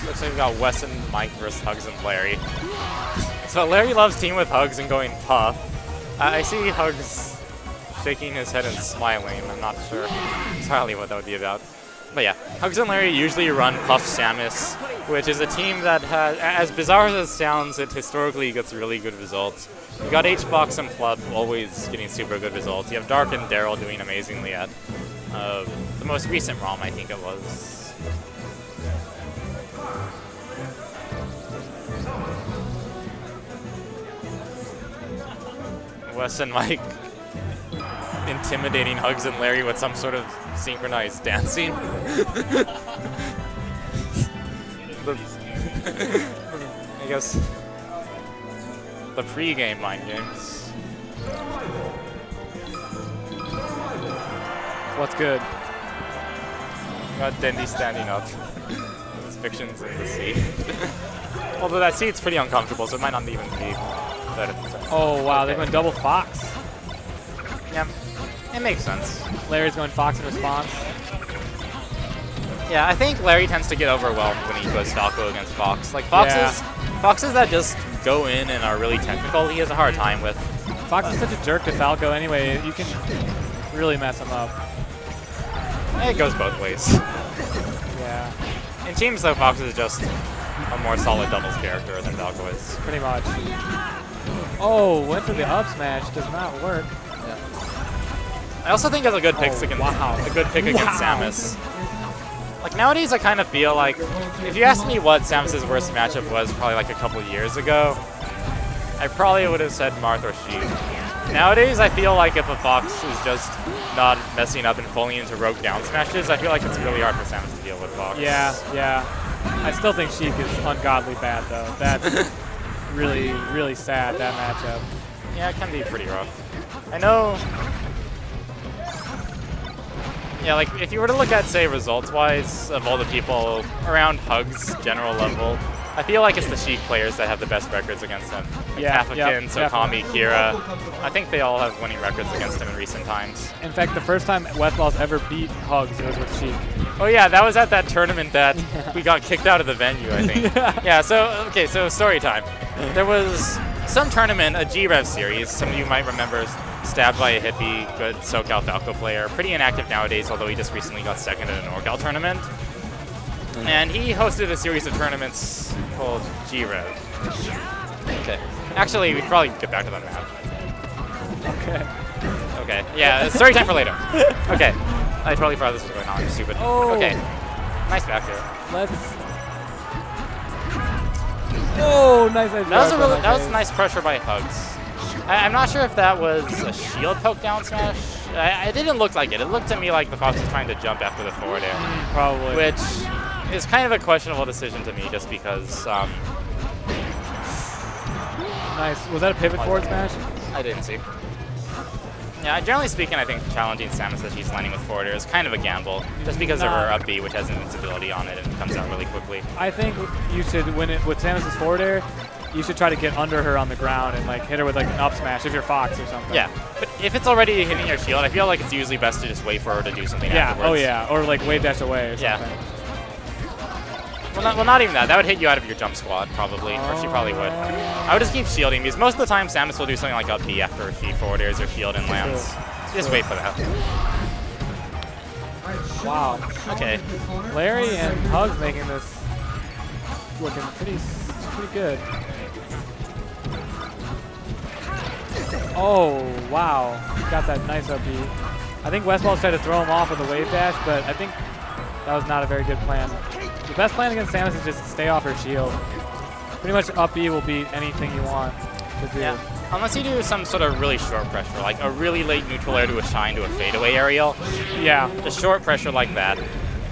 Looks like we got Wes and Mike versus Hugs and Larry. So Larry loves team with Hugs and going Puff. I see Hugs shaking his head and smiling. I'm not sure entirely what that would be about. But yeah, Hugs and Larry usually run Puff Samus, which is a team that has, as bizarre as it sounds, it historically gets really good results. You got HBox and Plub always getting super good results. You have Dark and Daryl doing amazingly at the most recent ROM, I think it was. Wes and Mike intimidating Hugs and Larry with some sort of synchronized dancing. I guess the pre-game mind games. What's good? Got Dendy standing up. His fiction's in the seat. Although that seat's pretty uncomfortable, so it might not even be better. Oh wow, they're going double Fox. Yeah, it makes sense. Larry's going Fox in response. Yeah, I think Larry tends to get overwhelmed when he goes Falco against Fox. Like Foxes that just go in and are really technical, he has a hard time with. Fox is such a jerk to Falco anyway, you can really mess him up. It goes both ways. Yeah. In teams though, Fox is just a more solid doubles character than Falco is. Pretty much. Oh, went for the up smash, does not work. Yeah. I also think it's a good pick against a good pick against Samus. Like nowadays, I kind of feel like if you asked me what Samus's worst matchup was, probably like a couple years ago, I probably would have said Marth or Sheik. Nowadays, I feel like if a Fox is just not messing up and falling into rogue down smashes, I feel like it's really hard for Samus to deal with Fox. Yeah, yeah. I still think Sheik is ungodly bad though. That's really, really sad, that matchup. Yeah, it can be pretty rough. I know. Yeah, like if you were to look at, say, results-wise of all the people around Hugs general level, I feel like it's the Sheik players that have the best records against him. Like Yeah, Kafakin, Sokami, Kira. I think they all have winning records against him in recent times. In fact, the first time Westball's ever beat Hugs was with Sheik. Oh yeah, that was at that tournament that we got kicked out of the venue, I think. Yeah, so story time. There was some tournament, a G-Rev series, some of you might remember, Stabbed by a Hippie, good SoCal Falco player, pretty inactive nowadays, although he just recently got second at an NorCal tournament. And he hosted a series of tournaments called G-Rev. Okay. Actually, we should probably get back to that map. Okay. Okay, yeah, story time for later. Okay. I totally forgot this was going on, I'm stupid. Oh. Okay. Nice back here. Let's... Oh, nice idea. That was nice pressure by Hugs. I'm not sure if that was a shield poke down smash. It didn't look like it. It looked to me like the Fox was trying to jump after the forward air. Probably. Which is kind of a questionable decision to me just because... Nice. Was that a pivot forward smash? I didn't see. Yeah, generally speaking, I think challenging Samus as she's landing with forward air is kind of a gamble, just because of her up B, which has invincibility on it and comes out really quickly. I think you should, when it with Samus's forward air, you should try to get under her on the ground and like hit her with like an up smash if you're Fox or something. Yeah, but if it's already hitting your shield, I feel like it's usually best to just wait for her to do something afterwards. Oh yeah, or like wave dash away or something. Yeah. Well, not even that. That would hit you out of your jump squad, probably, or she probably would. I would just keep shielding, because most of the time Samus will do something like up B after she forward airs her shield and lands. So just wait for that. Wow. Okay. Larry and Hugs making this looking pretty good. Oh, wow. Got that nice up B. I think Westball's tried to throw him off with a wave dash, but I think that was not a very good plan. The best plan against Samus is just stay off her shield. Pretty much up B will beat anything you want to do. Yeah. Unless you do some sort of really short pressure, like a really late neutral air to a shine to a fadeaway aerial. Yeah. Just short pressure like that.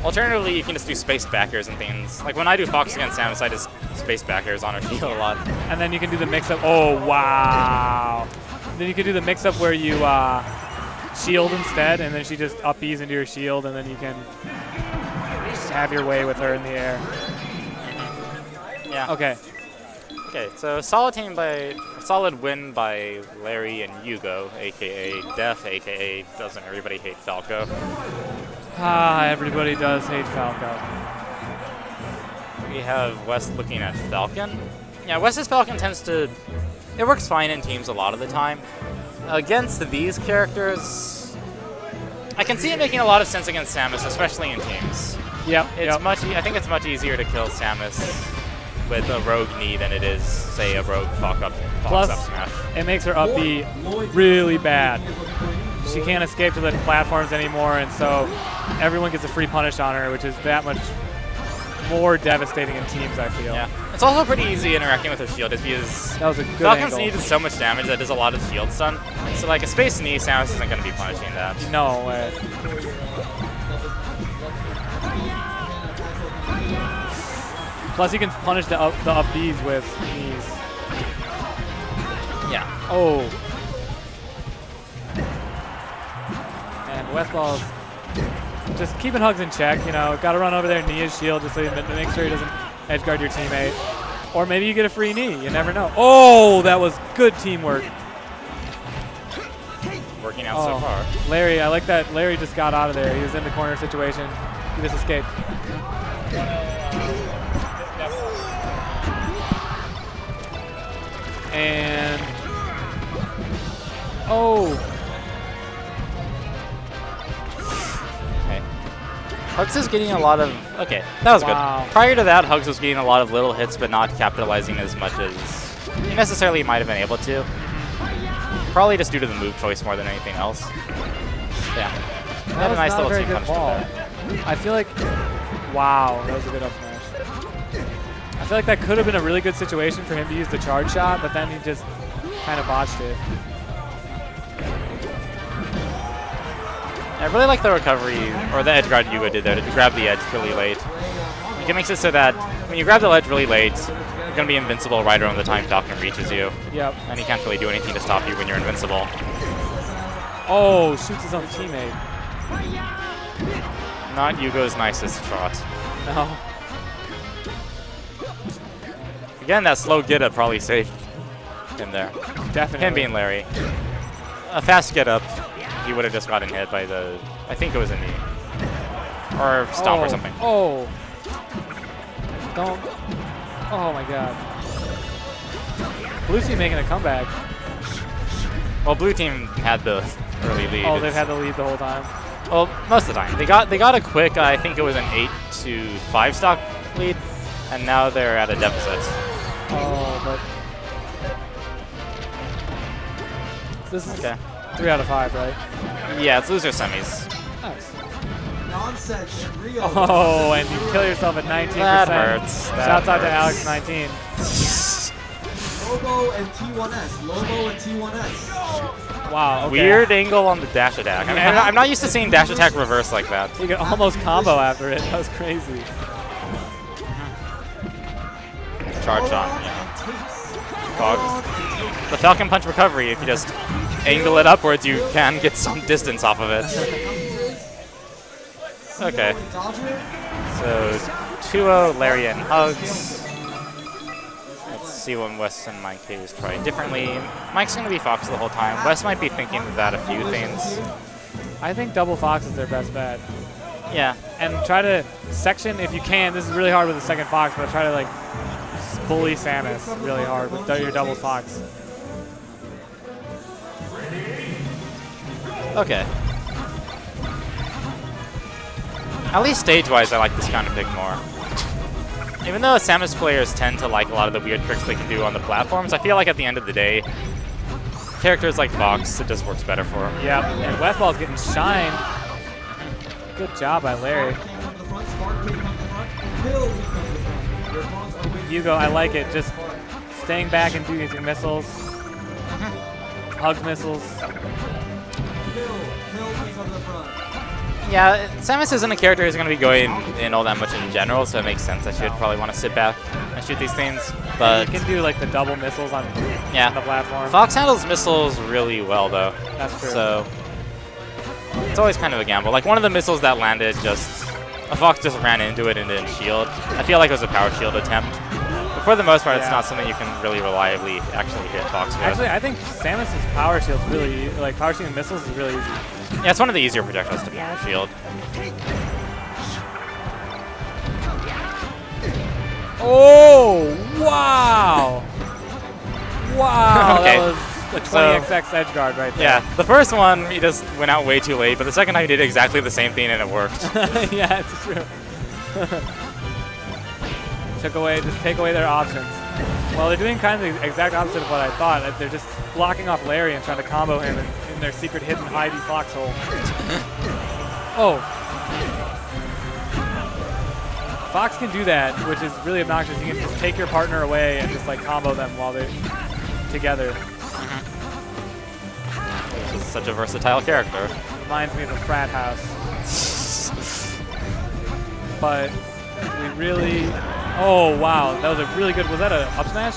Alternatively, you can just do space backers and things. Like when I do Fox against Samus, I just space backers on her shield a lot. And then you can do the mix-up. Oh, wow. Then you can do the mix-up where you shield instead, and then she just up B's into your shield, and then you can have your way with her in the air. Yeah. Okay. Okay, so solid win by Larry and Yugo, aka Def, aka Doesn't Everybody Hate Falco. Ah, everybody does hate Falco. we have West looking at Falcon. Yeah, West's Falcon tends to... It works fine in teams a lot of the time. Against these characters, I can see it making a lot of sense against Samus, especially in teams. Yep. It's much. I think it's much easier to kill Samus with a rogue knee than it is, say, a rogue Fox up smash. It makes her up B really bad. She can't escape to the platforms anymore, and so everyone gets a free punish on her, which is that much more devastating in teams, I feel. Yeah. It's also pretty easy interacting with her shield, is because that was a good Falcon's angle. knee does so much damage that does a lot of shield stun. So like a space knee, Samus isn't going to be punishing that. No way. Plus, you can punish the up Bs with knees. Yeah. Oh. And Westball's just keeping Hugs in check. You know, got to run over there, knee his shield, just so you make sure he doesn't edge guard your teammate. Or maybe you get a free knee. You never know. Oh, that was good teamwork. Working out so far. Larry, I like that. Larry just got out of there. He was in the corner situation. He just escaped. And okay. Hugs is getting a lot of that was good. Prior to that, Hugs was getting a lot of little hits, but not capitalizing as much as he necessarily might have been able to. Probably just due to the move choice more than anything else. Yeah, that was a nice not little a very team good punishment ball. there. I feel like, wow, that was a good up smash. I feel like that could have been a really good situation for him to use the charge shot, but then he just kind of botched it. I really like the recovery, or the edge guard Yugo did there, to grab the edge really late. It makes it so that when you grab the ledge really late, you're going to be invincible right around the time Falcon reaches you. Yep. And he can't really do anything to stop you when you're invincible. Oh, shoots his own teammate. Not Yugo's nicest shot. No. Again, that slow get up probably saved him there. Definitely. Him being Larry. A fast get up, he would have just gotten hit by the, I think it was a knee. Or stomp or something. Oh. Don't. Oh my god. Blue team making a comeback. Well, blue team had the early lead. Oh, they've had the lead the whole time. Well, most of the time. They got a quick, I think it was an 8-to-5 stock lead, and now they're at a deficit. Oh, but this is okay. 3 out of 5, right? Yeah, it's loser semis. Nice. Nonsense in Rio. Oh, and you kill yourself at 19%. That hurts. Shouts out to Alex19. Lobo and T1S. Lobo and T1S. Wow. Okay. Weird angle on the dash attack. I mean, I'm not used to seeing dash attack reverse like that. You can almost combo after it. That was crazy. Charge shot, yeah. Fox. The Falcon Punch recovery, if you just angle it upwards, you can get some distance off of it. Okay. So 2-0 Larry and Hugs. Let's see what Wes and Mike is trying differently. Mike's going to be Fox the whole time. Wes might be thinking about a few things. I think double Fox is their best bet. Yeah. And try to section if you can. This is really hard with the second Fox, but try to like bully Samus really hard with your double Fox. Okay. At least stage-wise, I like this kind of pick more. Even though Samus players tend to like a lot of the weird tricks they can do on the platforms, I feel like at the end of the day, characters like Fox, it just works better for them. Yep, and Westball's getting shine. Good job by Larry. Yugo, I like it. Just staying back and doing your missiles. Hug missiles. Yeah, Samus isn't a character who's going to be going in all that much in general, so it makes sense that she would probably want to sit back and shoot these things. But you can do like the double missiles on the platform. Fox handles missiles really well, though. That's true. So it's always kind of a gamble. Like one of the missiles that landed, a Fox just ran into it and didn't shield. I feel like it was a power shield attempt. But for the most part, it's not something you can really reliably actually hit Fox with. Actually, I think Samus's power shield is really, like power shielding missiles is really easy. Yeah, it's one of the easier projectiles to power shield. Oh, wow. Wow, Okay. that was a 20XX edge guard right there. Yeah, the first one, he just went out way too late, but the second time he did exactly the same thing and it worked. Yeah, it's true. Just take away their options. Well, they're doing kind of the exact opposite of what I thought. They're just blocking off Larry and trying to combo him in their secret hidden Ivy foxhole. Oh. Fox can do that, which is really obnoxious. You can just take your partner away and just like combo them while they're together. He's such a versatile character. Reminds me of a frat house. But we really... Oh, wow. That was a really good... Was that a up smash?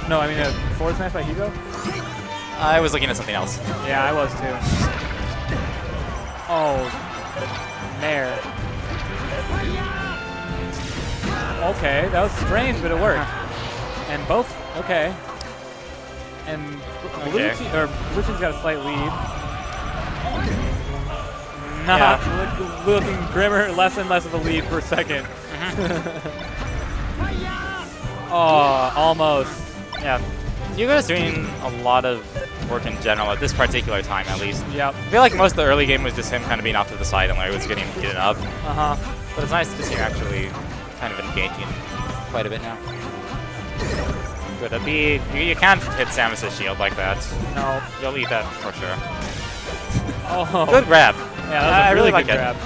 No, I mean a forward smash by Hugo? I was looking at something else. Yeah, I was too. Oh, Nair. Okay, that was strange, but it worked. And both, okay. And Blue Team's got a slight lead. Not looking grimmer, less and less of a lead per second. Oh, almost. Yeah, Hugo's doing a lot of work in general at this particular time, at least. Yep. I feel like most of the early game was just him kind of being off to the side and Larry was getting up. But it's nice to see him actually kind of engaging quite a bit now. Good. You can't hit Samus's shield like that. No. You'll eat that for sure. Oh. Good grab. Yeah, that was a really like good grab.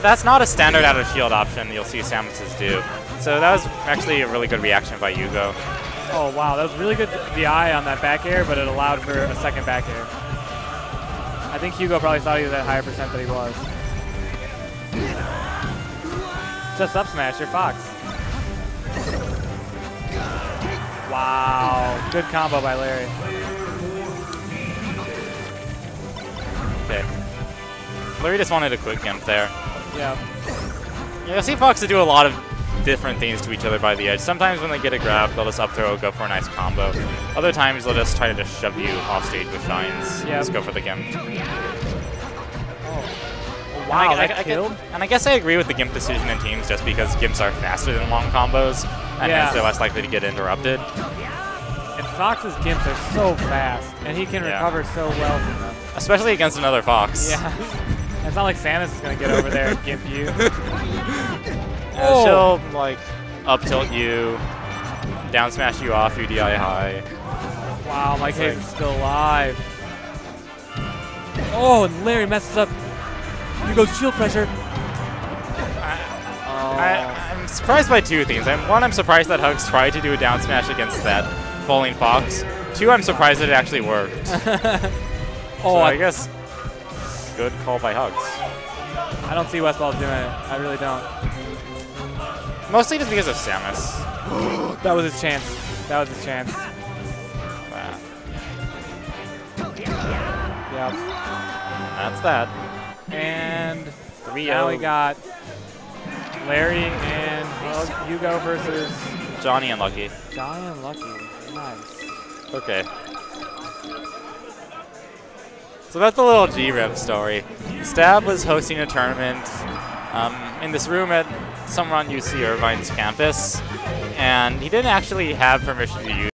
That's not a standard out of shield option you'll see Samus's do. So that was actually a really good reaction by Hugo. Oh, wow. That was really good DI on that back air, but it allowed for a second back air. I think Hugo probably thought he was at higher percent than he was. Just up smash, you're Fox. Wow. Good combo by Larry. Okay. Larry just wanted a quick gimp there. Yeah. You'll see Fox do a lot of different things to each other by the edge. Sometimes when they get a grab, they'll just up throw, go for a nice combo. Other times they'll just try to just shove you off stage with shines. Yeah. Just go for the gimp. Oh. Wow, that killed? And I guess I agree with the gimp decision in teams just because gimps are faster than long combos, and hence they're less likely to get interrupted. And Fox's gimps are so fast, and he can recover so well from them. Especially against another Fox. Yeah. It's not like Samus is going to get over there and gimp you. She'll, like, up tilt you, down smash you off, UDI high. Wow, Mike Hayes is still alive. Oh, and Larry messes up. Here goes shield pressure. I'm surprised by two things. One, I'm surprised that Hugs tried to do a down smash against that falling Fox. Two, I'm surprised that it actually worked. So I guess good call by Hugs. I don't see Westball doing it. I really don't. Mostly just because of Samus. That was his chance. That was his chance. Wow. Yep. That's that. And 3-0. now we got Larry and Hugo versus Johnny and Lucky. Johnny and Lucky. Nice. Okay. So that's the little G-Rev story. Stab was hosting a tournament in this room at somewhere on UC Irvine's campus, and he didn't actually have permission to use